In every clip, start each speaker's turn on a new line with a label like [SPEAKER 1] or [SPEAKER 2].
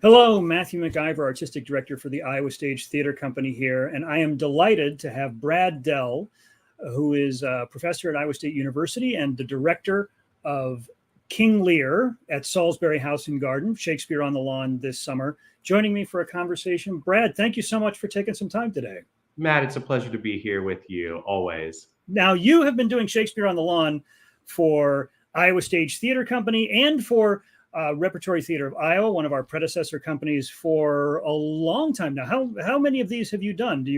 [SPEAKER 1] Hello, Matthew McIver, Artistic Director for the Iowa Stage Theater Company here, and I am delighted to have Brad Dell, who is a professor at Iowa State University and the director of King Lear at Salisbury House and Garden, Shakespeare on the Lawn this summer, joining me for a conversation. Brad, thank you so much for taking some time today.
[SPEAKER 2] Matt, it's a pleasure to be here with you, always.
[SPEAKER 1] Now, you have been doing Shakespeare on the Lawn for Iowa Stage Theater Company and for Repertory Theater of Iowa, one of our predecessor companies, for a long time now. How many of these have you done? Do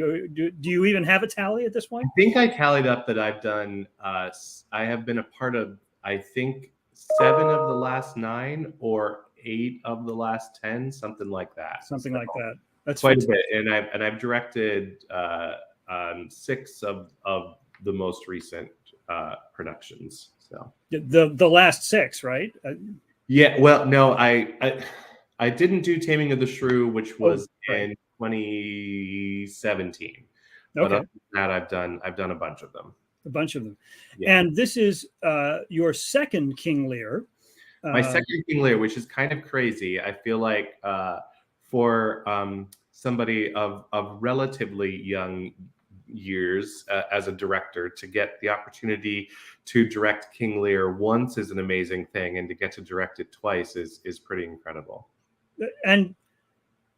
[SPEAKER 1] you even have a tally at this point?
[SPEAKER 2] I think I tallied up that I've done. I have been a part of, I think, 7 of the last 9 or 8 of the last 10, something like that.
[SPEAKER 1] Something like that. That's
[SPEAKER 2] quite
[SPEAKER 1] fantastic.
[SPEAKER 2] a bit, and I've directed 6 of the most recent productions. So
[SPEAKER 1] the last 6, right?
[SPEAKER 2] Yeah, well, no, I didn't do Taming of the Shrew, which was in 2017. Okay. But other than that, I've done a bunch of them.
[SPEAKER 1] A bunch of them. Yeah. And this is your second King Lear.
[SPEAKER 2] My second King Lear, which is kind of crazy. I feel like for somebody of relatively young years as a director, to get the opportunity to direct King Lear once is an amazing thing, and to get to direct it twice is pretty incredible.
[SPEAKER 1] And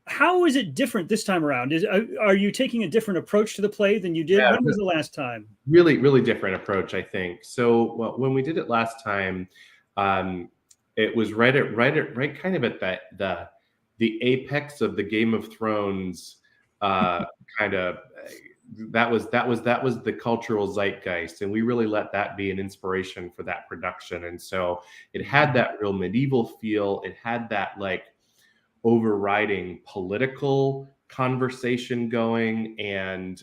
[SPEAKER 1] how is it different this time around? Are you taking a different approach to the play than you did? Yeah, when was the last time?
[SPEAKER 2] Really, really different approach, I think. So when we did it last time, it was right kind of at the apex of the Game of Thrones kind of. That was the cultural zeitgeist, and we really let that be an inspiration for that production. And so it had that real medieval feel. It had that like overriding political conversation going, and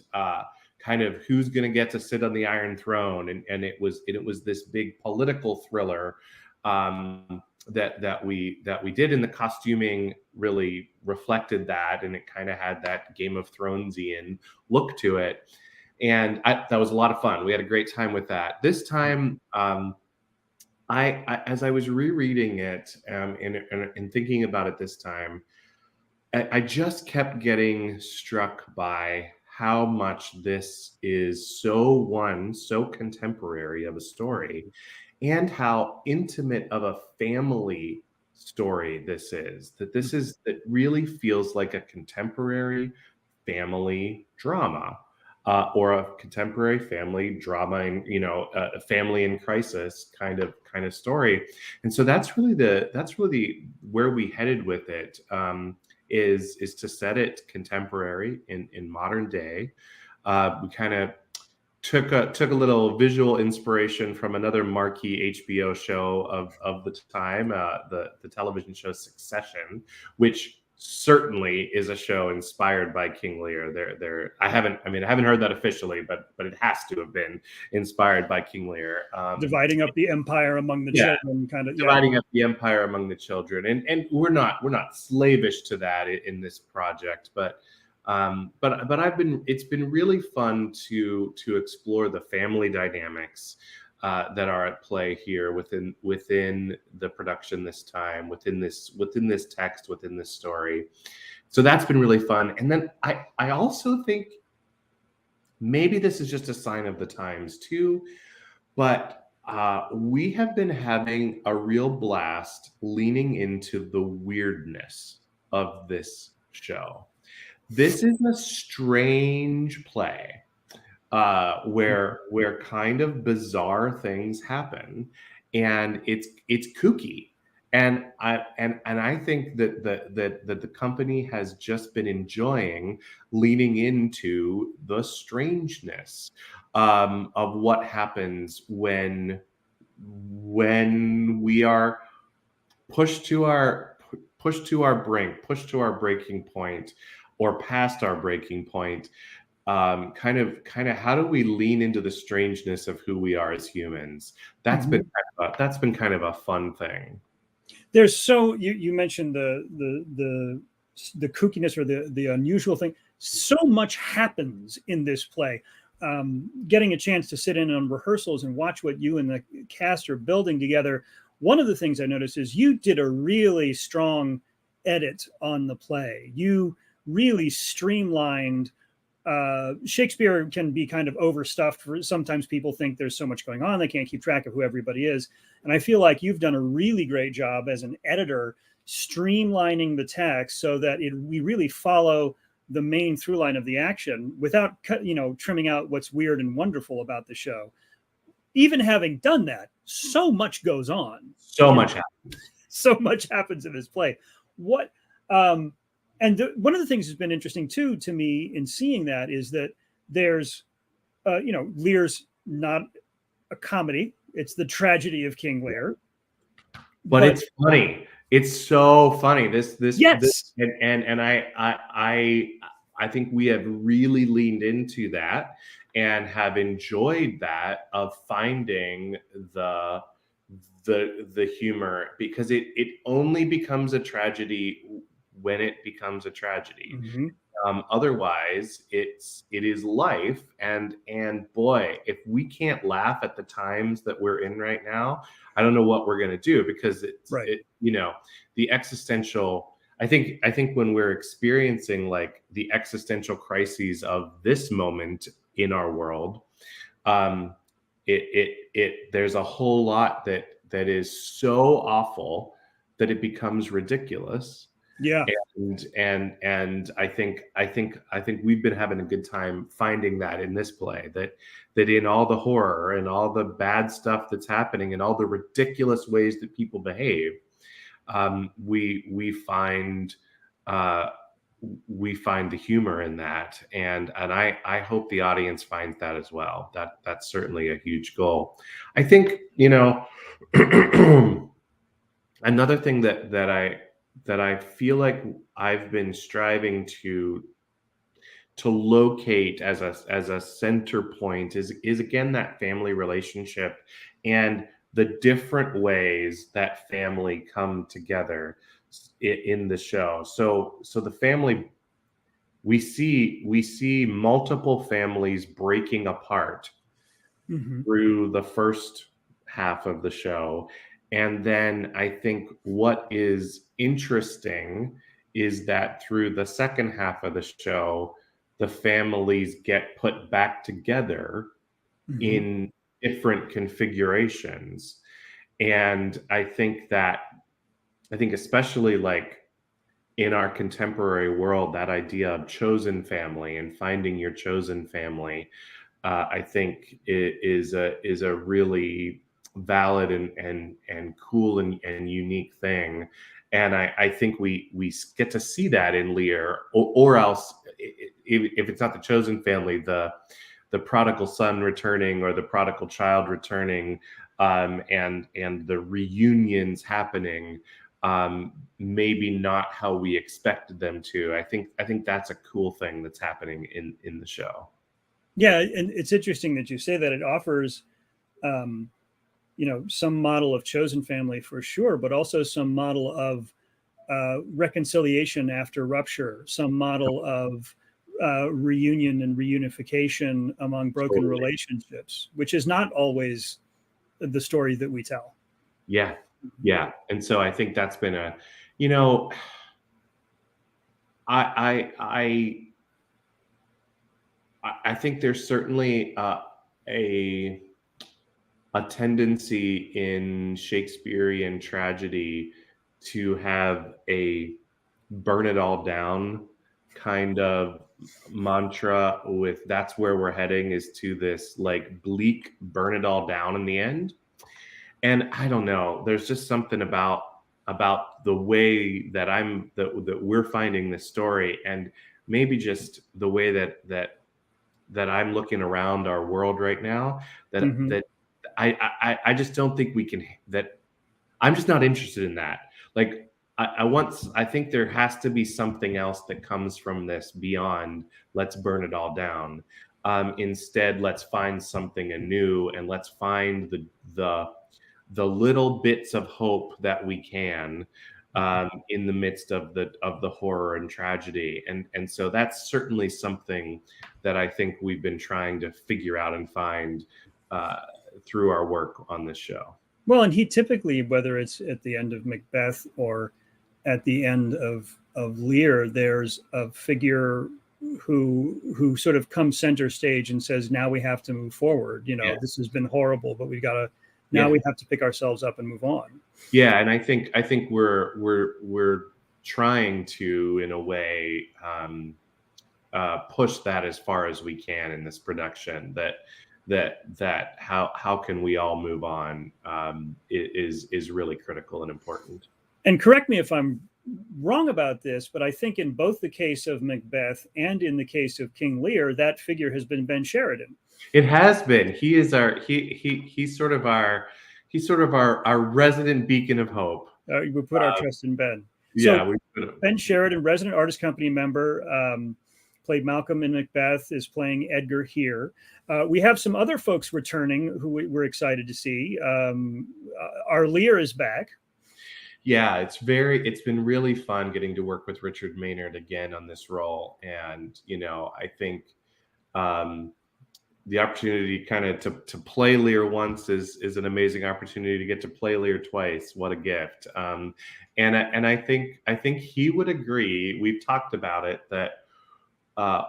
[SPEAKER 2] kind of who's going to get to sit on the Iron Throne. And it was this big political thriller that we did, and the costuming really reflected that, and it kind of had that Game of Thronesian look to it, and that was a lot of fun. We had a great time with that. This time, I as I was rereading it and thinking about it this time, I just kept getting struck by how much this is so contemporary of a story, and how intimate of a family story this is. That really feels like a contemporary family drama, or a contemporary family drama, and a family in crisis kind of story. And so that's really where we headed with it, is to set it contemporary in modern day. We kind of took a little visual inspiration from another marquee HBO show of the time, the television show Succession, which certainly is a show inspired by King Lear. I haven't heard that officially, but it has to have been inspired by King Lear.
[SPEAKER 1] Dividing up the empire among the children, kind of
[SPEAKER 2] dividing up the empire among the children, and we're not slavish to that in this project, but it's been really fun to explore the family dynamics that are at play here within the production this time, within this text, within this story. So that's been really fun. And then I also think maybe this is just a sign of the times too, but we have been having a real blast leaning into the weirdness of this show. This is a strange play where kind of bizarre things happen, and it's kooky, and I think that the company has just been enjoying leaning into the strangeness of what happens when we are pushed to our brink, pushed to our breaking point, or past our breaking point. Kind of how do we lean into the strangeness of who we are as humans? That's been kind of a fun thing.
[SPEAKER 1] There's you mentioned the kookiness or the unusual thing. So much happens in this play. Getting a chance to sit in on rehearsals and watch what you and the cast are building together. One of the things I noticed is you did a really strong edit on the play. You really streamlined. Shakespeare can be kind of overstuffed. Sometimes people think there's so much going on, they can't keep track of who everybody is. And I feel like you've done a really great job as an editor streamlining the text so that we really follow the main through line of the action without, trimming out what's weird and wwonderful about the show. Even having done that, so much goes on.
[SPEAKER 2] So much happens.
[SPEAKER 1] So much happens in this play. One of the things that's been interesting too to me in seeing that is that there's, Lear's not a comedy; it's the tragedy of King Lear.
[SPEAKER 2] But it's funny. It's so funny. This and I think we have really leaned into that and have enjoyed that of finding the humor, because it only becomes a tragedy when it becomes a tragedy.
[SPEAKER 1] Mm-hmm.
[SPEAKER 2] Otherwise, it is life, and boy, if we can't laugh at the times that we're in right now, I don't know what we're going to do, because the existential. I think when we're experiencing like the existential crises of this moment in our world, there's a whole lot that is so awful that it becomes ridiculous.
[SPEAKER 1] Yeah.
[SPEAKER 2] And I think we've been having a good time finding that in this play, that in all the horror and all the bad stuff that's happening and all the ridiculous ways that people behave, we find the humor in that, and I hope the audience finds that as well. That's certainly a huge goal. I think another thing that I feel like I've been striving to locate as a center point is again that family relationship and the different ways that family come together in the show. So the family, we see multiple families breaking apart
[SPEAKER 1] Mm-hmm.
[SPEAKER 2] through the first half of the show. And then I think what is interesting is that through the second half of the show, the families get put back together
[SPEAKER 1] Mm-hmm.
[SPEAKER 2] in different configurations. And I think especially like in our contemporary world, that idea of chosen family and finding your chosen family, I think it is a really valid and cool and unique thing. And I think we get to see that in Lear, or else if it's not the chosen family, the prodigal son returning or the prodigal child returning, and the reunions happening, maybe not how we expected them to. I think that's a cool thing that's happening in the show.
[SPEAKER 1] Yeah, and it's interesting that you say that. It offers some model of chosen family for sure, but also some model of reconciliation after rupture, some model of reunion and reunification among broken relationships, which is not always the story that we tell.
[SPEAKER 2] Yeah. And so I think that's been I think there's certainly a tendency in Shakespearean tragedy to have a burn it all down kind of mantra, with that's where we're heading, is to this like bleak burn it all down in the end. And I don't know, there's just something about the way that that we're finding this story, and maybe just the way that I'm looking around our world right now, that
[SPEAKER 1] Mm-hmm.
[SPEAKER 2] that I just don't think we can, that I'm just not interested in that. Like I think there has to be something else that comes from this beyond let's burn it all down. Instead, let's find something anew, and let's find the little bits of hope that we can in the midst of the horror and tragedy. And so that's certainly something that I think we've been trying to figure out and find through our work on this show.
[SPEAKER 1] Well, and he typically, whether it's at the end of Macbeth or at the end of Lear, there's a figure who sort of comes center stage and says, now we have to move forward.
[SPEAKER 2] Yeah.
[SPEAKER 1] This has been horrible, but we've got to, now
[SPEAKER 2] Yeah.
[SPEAKER 1] we have to pick ourselves up and move on.
[SPEAKER 2] Yeah, and I think we're trying to, in a way, push that as far as we can in this production. That how can we all move on is really critical and important.
[SPEAKER 1] And correct me if I'm wrong about this, but I think in both the case of Macbeth and in the case of King Lear, that figure has been Ben Sheridan.
[SPEAKER 2] It has been. He is he's sort of our resident beacon of hope.
[SPEAKER 1] We put our trust in Ben.
[SPEAKER 2] Yeah,
[SPEAKER 1] so Ben Sheridan, resident artist company member, played Malcolm in Macbeth, is playing Edgar here. We have some other folks returning who we're excited to see. Our Lear is back.
[SPEAKER 2] Yeah, it's been really fun getting to work with Richard Maynard again on this role. And, I think the opportunity kind of to play Lear once is an amazing opportunity. To get to play Lear twice, what a gift. And I think he would agree. We've talked about it, that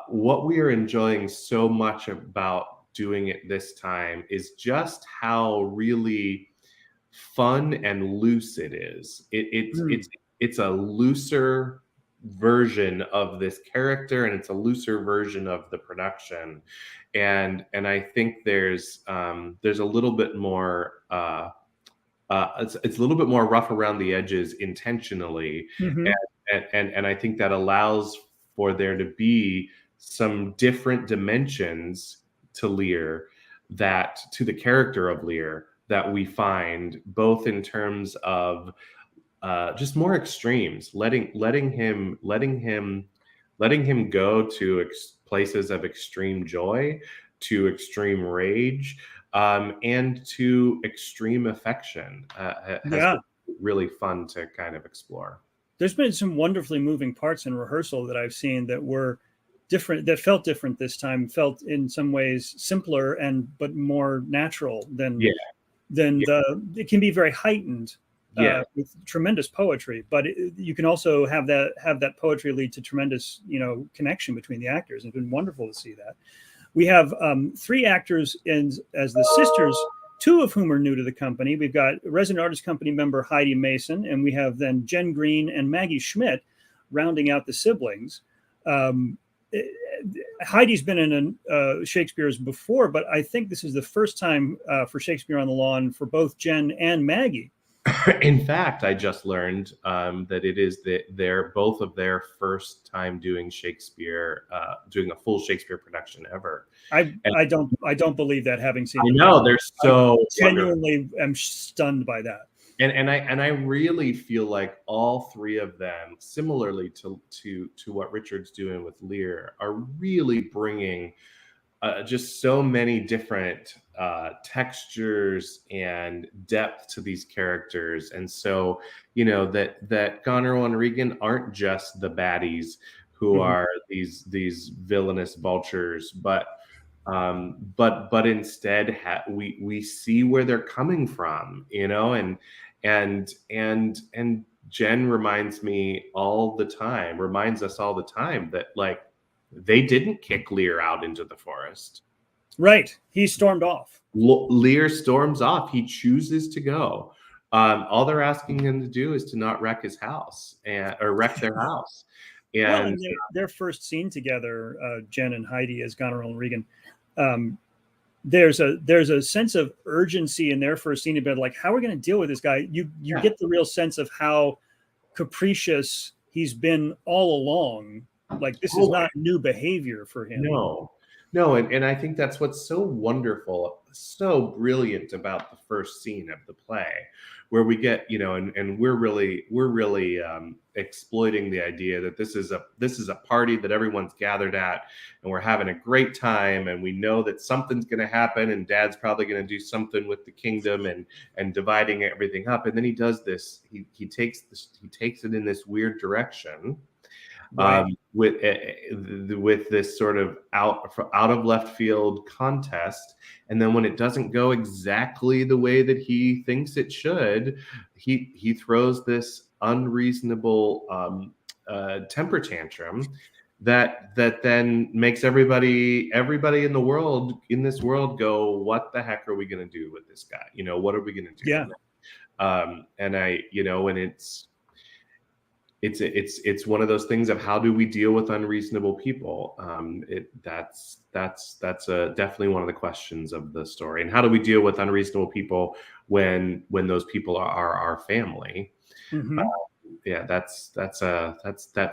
[SPEAKER 2] what we are enjoying so much about doing it this time is just how really fun and loose it is. It's a looser version of this character, and it's a looser version of the production, and I think there's a little bit more it's a little bit more rough around the edges intentionally.
[SPEAKER 1] Mm-hmm.
[SPEAKER 2] and I think that allows for there to be some different dimensions to Lear, to the character of Lear, that we find, both in terms of just more extremes, letting him go to places of extreme joy, to extreme rage, and to extreme affection. Has been really fun to kind of explore.
[SPEAKER 1] There's been some wonderfully moving parts in rehearsal that I've seen that were different, that felt different this time, felt in some ways simpler but more natural than it can be very heightened with tremendous poetry, but you can also have that poetry lead to tremendous connection between the actors. It's been wonderful to see that. We have 3 actors as the sisters, 2 of whom are new to the company. We've got resident artist company member Heidi Mason, and we have then Jen Green and Maggie Schmidt rounding out the siblings. Heidi's been in Shakespeare's before, but I think this is the first time for Shakespeare on the Lawn for both Jen and Maggie.
[SPEAKER 2] In fact, I just learned that it is both of their first time doing Shakespeare, doing a full Shakespeare production ever.
[SPEAKER 1] I don't believe that, having seen.
[SPEAKER 2] I know they're so
[SPEAKER 1] I genuinely am stunned by that.
[SPEAKER 2] And I really feel like all 3 of them, similarly to what Richard's doing with Lear, are really bringing just so many different textures and depth to these characters. And so, that Goneril and Regan aren't just the baddies who are these villainous vultures, but instead we see where they're coming from, and Jen reminds us all the time that, like, they didn't kick Lear out into the forest.
[SPEAKER 1] Right. He stormed off.
[SPEAKER 2] Lear storms off. He chooses to go. All they're asking him to do is to not wreck his house or wreck their house. And
[SPEAKER 1] their first scene together, Jen and Heidi as Goneril and Regan, there's a sense of urgency in their first scene about, like, how are we going to deal with this guy? You get the real sense of how capricious he's been all along. Like, this is not new behavior for him.
[SPEAKER 2] No, and I think that's what's so wonderful, so brilliant about the first scene of the play, where we get, and we're really exploiting the idea that this is a party that everyone's gathered at, and we're having a great time, and we know that something's going to happen, and Dad's probably going to do something with the kingdom and dividing everything up, and then he does this. He takes it in this weird direction. Right. With this sort of out of left field contest, and then when it doesn't go exactly the way that he thinks it should, he throws this unreasonable temper tantrum that then makes everybody in the world, in this world, go, what the heck are we going to do with this guy? What are we going to do?
[SPEAKER 1] Yeah.
[SPEAKER 2] And it's one of those things of, how do we deal with unreasonable people? That's definitely one of the questions of the story. And how do we deal with unreasonable people when those people are our family?
[SPEAKER 1] Mm-hmm.
[SPEAKER 2] Yeah, that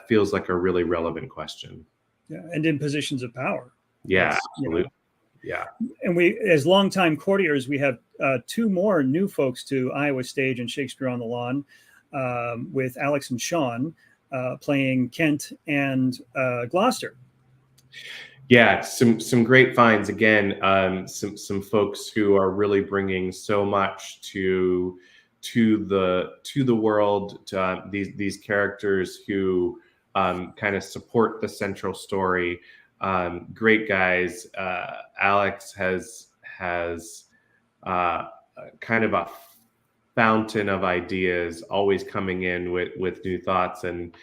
[SPEAKER 2] feels like a really relevant question.
[SPEAKER 1] Yeah, and in positions of power.
[SPEAKER 2] Yeah, absolutely. Yeah.
[SPEAKER 1] And we, as longtime courtiers, we have two more new folks to Iowa Stage and Shakespeare on the Lawn, with Alex and Sean playing Kent and Gloucester.
[SPEAKER 2] Yeah, some great finds again. Some folks who are really bringing so much to the world. These characters who kind of support the central story. Great guys. Alex has kind of a fountain of ideas, always coming in with new thoughts. And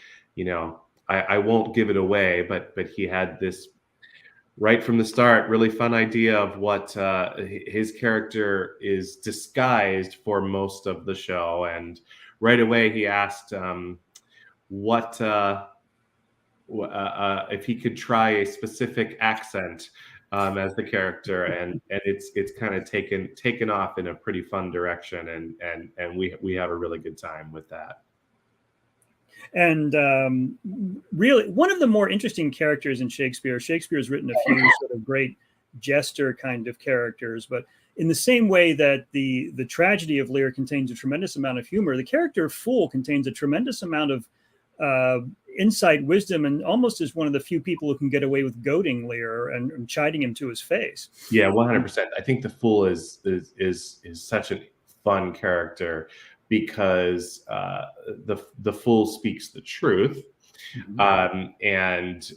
[SPEAKER 2] I won't give it away, but he had this right from the start really fun idea of what his character is disguised for most of the show. And right away he asked what if he could try a specific accent as the character, and it's kind of taken off in a pretty fun direction, and we have a really good time with that.
[SPEAKER 1] And really, one of the more interesting characters in Shakespeare's written a few sort of great jester kind of characters, but in the same way that the tragedy of Lear contains a tremendous amount of humor, the character Fool contains a tremendous amount of insight, wisdom, and almost is one of the few people who can get away with goading Lear and chiding him to his face.
[SPEAKER 2] Yeah, 100%. I think the Fool is such a fun character, because the Fool speaks the truth, and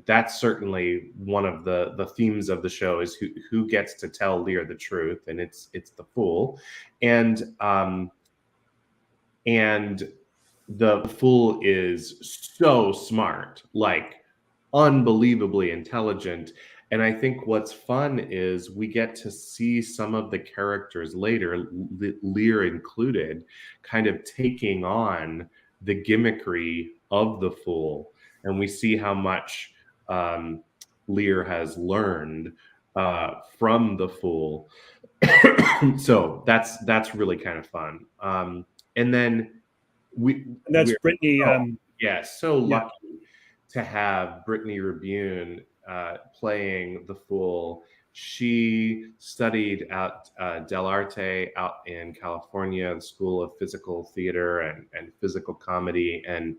[SPEAKER 2] that's certainly one of the themes of the show, is who gets to tell Lear the truth, and it's the Fool, and the Fool is so smart, like unbelievably intelligent. And I think what's fun is we get to see some of the characters later, Lear included, kind of taking on the gimmickry of the Fool. And we see how much Lear has learned from the Fool. So that's really kind of fun. And then
[SPEAKER 1] that's Brittany.
[SPEAKER 2] So lucky to have Brittany Rebune playing the Fool. She studied at Del Arte out in California, the School of Physical Theater and Physical Comedy. And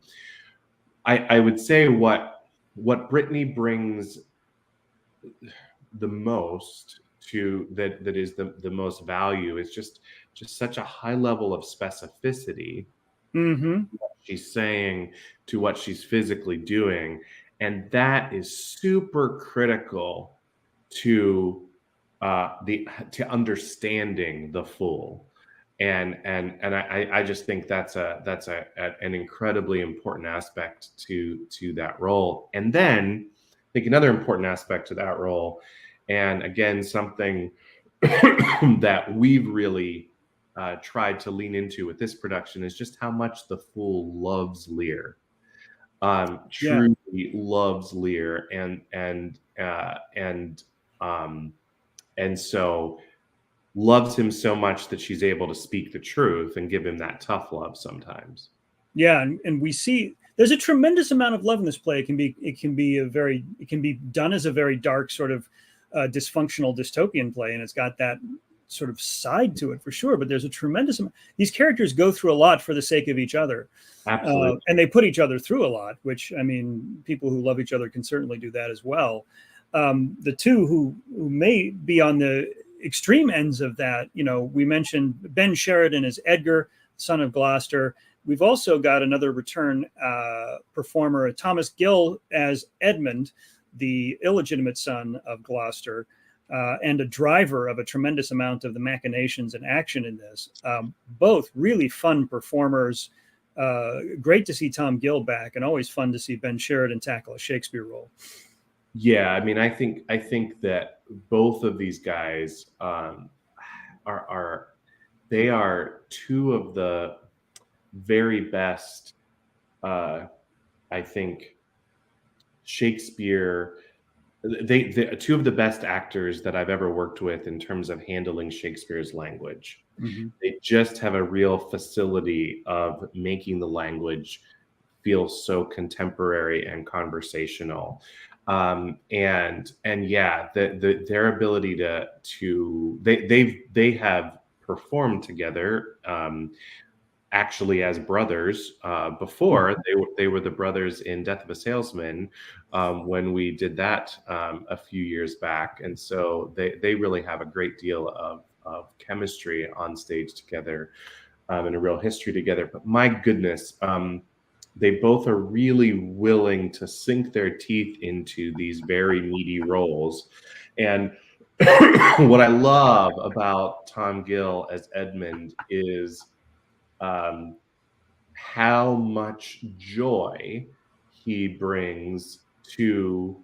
[SPEAKER 2] I would say what Brittany brings the most to that is the most value is just such a high level of specificity. What she's saying to what she's physically doing. And that is super critical to understanding the Fool, and I just think that's an incredibly important aspect to that role. And then I think another important aspect to that role, and again something that we've really tried to lean into with this production, is just how much the Fool loves Lear. Truly loves Lear, and so loves him so much that she's able to speak the truth and give him that tough love sometimes.
[SPEAKER 1] Yeah, and we see there's a tremendous amount of love in this play. It can be done as a very dark sort of dysfunctional dystopian play, and it's got that sort of side to it for sure, but there's a tremendous amount. These characters go through a lot for the sake of each other.
[SPEAKER 2] Absolutely.
[SPEAKER 1] And they put each other through a lot, which, I mean, people who love each other can certainly do that as well. The two who may be on the extreme ends of that, we mentioned Ben Sheridan as Edgar, son of Gloucester. We've also got another return performer, Thomas Gill, as Edmund, the illegitimate son of Gloucester. and a driver of a tremendous amount of the machinations and action in this. Both really fun performers. Great to see Tom Gill back, and always fun to see Ben Sheridan tackle a Shakespeare role.
[SPEAKER 2] Yeah, I mean, I think that both of these guys are they are two of the very best. I think Shakespeare. They two of the best actors that I've ever worked with in terms of handling Shakespeare's language.
[SPEAKER 1] Mm-hmm.
[SPEAKER 2] They just have a real facility of making the language feel so contemporary and conversational. And yeah, their ability to they have performed together, actually as brothers before. They were the brothers in Death of a Salesman, when we did that a few years back, and so they really have a great deal of chemistry on stage together, and a real history together. But my goodness, they both are really willing to sink their teeth into these very meaty roles. And what I love about Tom Gill as Edmund is how much joy he brings to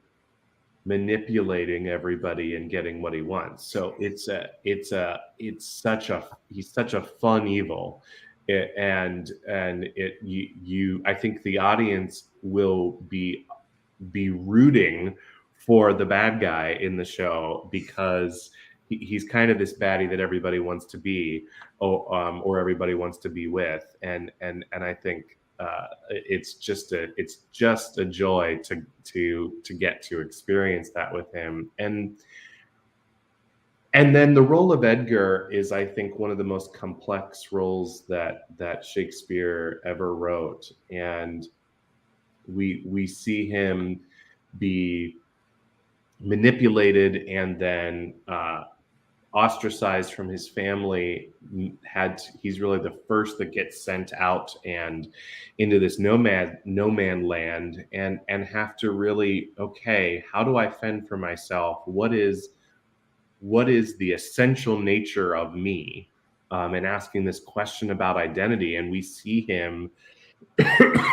[SPEAKER 2] manipulating everybody and getting what he wants. So he's such a fun evil. I think the audience will be rooting for the bad guy in the show, because he's kind of this baddie that everybody wants to be, or everybody wants to be with, and I think it's just a joy to get to experience that with him. And then the role of Edgar is, I think, one of the most complex roles that Shakespeare ever wrote, and we see him be manipulated and then ostracized from his family. He's really the first that gets sent out and into this no man land, and have to really, okay, how do I fend for myself? What is the essential nature of me? And asking this question about identity. And we see him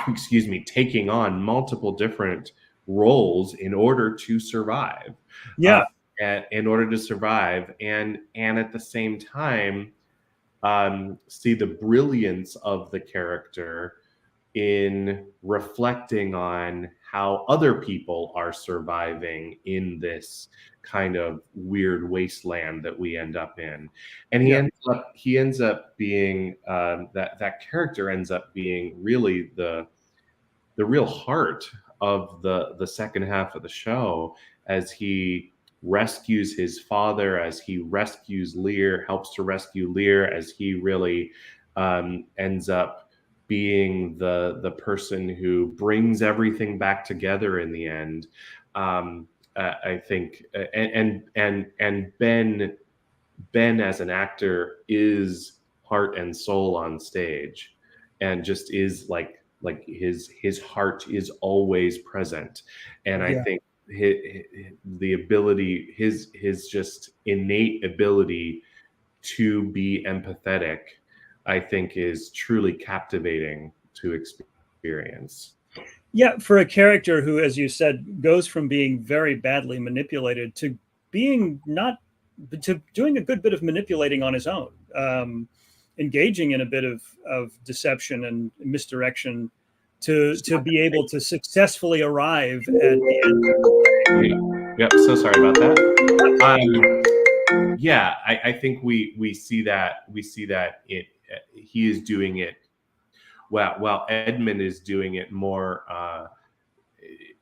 [SPEAKER 2] excuse me, taking on multiple different roles in order to survive.
[SPEAKER 1] Yeah.
[SPEAKER 2] In order to survive, and at the same time, see the brilliance of the character in reflecting on how other people are surviving in this kind of weird wasteland that we end up in. And he ends up being that character ends up being really the real heart of the second half of the show, as he rescues his father, as he rescues Lear, helps to rescue Lear, as he really ends up being the person who brings everything back together in the end. I think, and Ben as an actor is heart and soul on stage, and just is like his heart is always present. And I think the ability, his just innate ability to be empathetic, I think, is truly captivating to experience.
[SPEAKER 1] Yeah, for a character who, as you said, goes from being very badly manipulated to being to doing a good bit of manipulating on his own, engaging in a bit of deception and misdirection to be able to successfully arrive at the
[SPEAKER 2] end. Yep, so sorry about that. Yeah, I think we see that he is doing it while Edmund is doing it more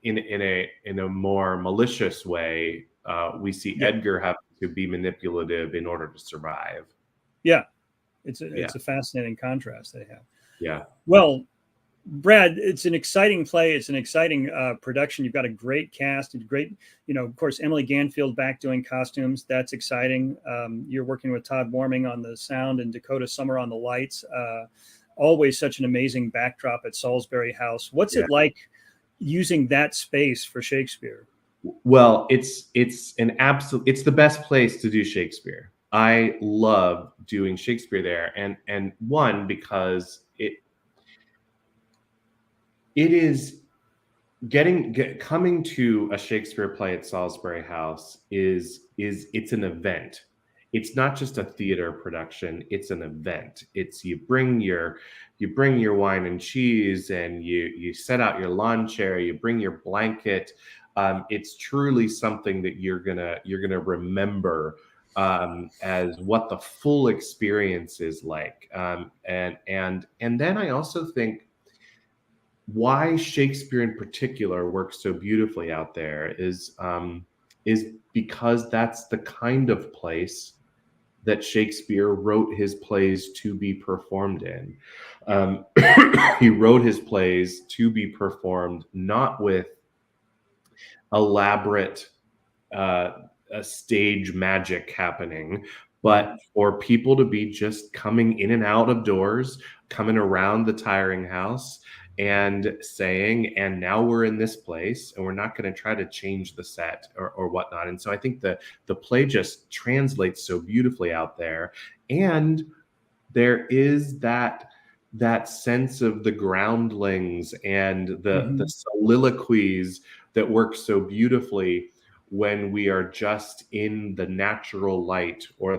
[SPEAKER 2] in a more malicious way. We see Edgar having to be manipulative in order to survive.
[SPEAKER 1] Yeah, it's a fascinating contrast they have.
[SPEAKER 2] Yeah.
[SPEAKER 1] Well, Brad, it's an exciting play. It's an exciting production. You've got a great cast. It's great, of course, Emily Ganfield back doing costumes. That's exciting. You're working with Todd Warming on the sound and Dakota Summer on the lights. Always such an amazing backdrop at Salisbury House. What's it like using that space for Shakespeare?
[SPEAKER 2] Well, it's the best place to do Shakespeare. I love doing Shakespeare there, and one, because it is coming to a Shakespeare play at Salisbury House is it's an event. It's not just a theater production, it's an event. It's you bring your wine and cheese, and you set out your lawn chair, you bring your blanket. It's truly something that you're gonna remember as what the full experience is like. And then I also think why Shakespeare in particular works so beautifully out there is because that's the kind of place that Shakespeare wrote his plays to be performed in. He wrote his plays to be performed not with elaborate stage magic happening, but for people to be just coming in and out of doors, coming around the tiring house and saying, and now we're in this place, and we're not going to try to change the set or whatnot. And so I think the play just translates so beautifully out there. And there is that sense of the groundlings and the soliloquies that work so beautifully when we are just in the natural light or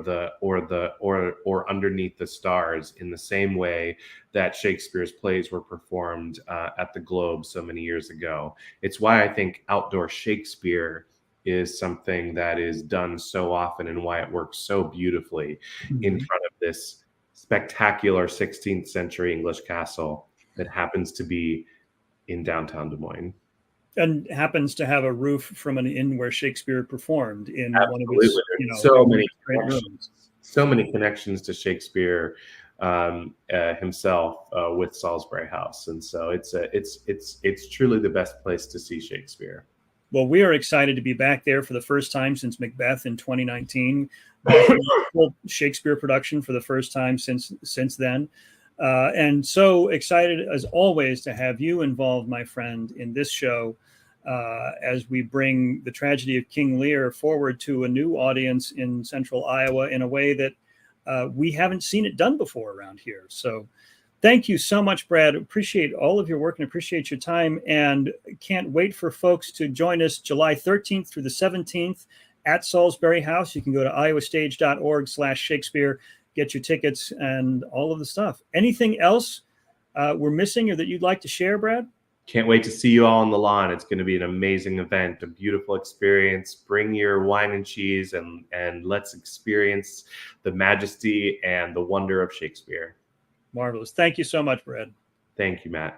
[SPEAKER 2] underneath the stars, in the same way that Shakespeare's plays were performed at the Globe so many years ago. It's why I think outdoor Shakespeare is something that is done so often, and why it works so beautifully in front of this spectacular 16th century English castle that happens to be in downtown Des Moines.
[SPEAKER 1] And happens to have a roof from an inn where Shakespeare performed in
[SPEAKER 2] Absolutely.
[SPEAKER 1] one of his,
[SPEAKER 2] so many connections to Shakespeare himself with Salisbury House, and so it's truly the best place to see Shakespeare.
[SPEAKER 1] Well, we are excited to be back there for the first time since Macbeth in 2019. Full Shakespeare production for the first time since then. And so excited, as always, to have you involved, my friend, in this show as we bring the tragedy of King Lear forward to a new audience in central Iowa in a way that we haven't seen it done before around here. So thank you so much, Brad. Appreciate all of your work and appreciate your time, and can't wait for folks to join us July 13th through the 17th at Salisbury House. You can go to iowastage.org/Shakespeare, get your tickets and all of the stuff. Anything else we're missing or that you'd like to share, Brad?
[SPEAKER 2] Can't wait to see you all on the lawn. It's going to be an amazing event, a beautiful experience. Bring your wine and cheese, and let's experience the majesty and the wonder of Shakespeare.
[SPEAKER 1] Marvelous. Thank you so much, Brad.
[SPEAKER 2] Thank you, Matt.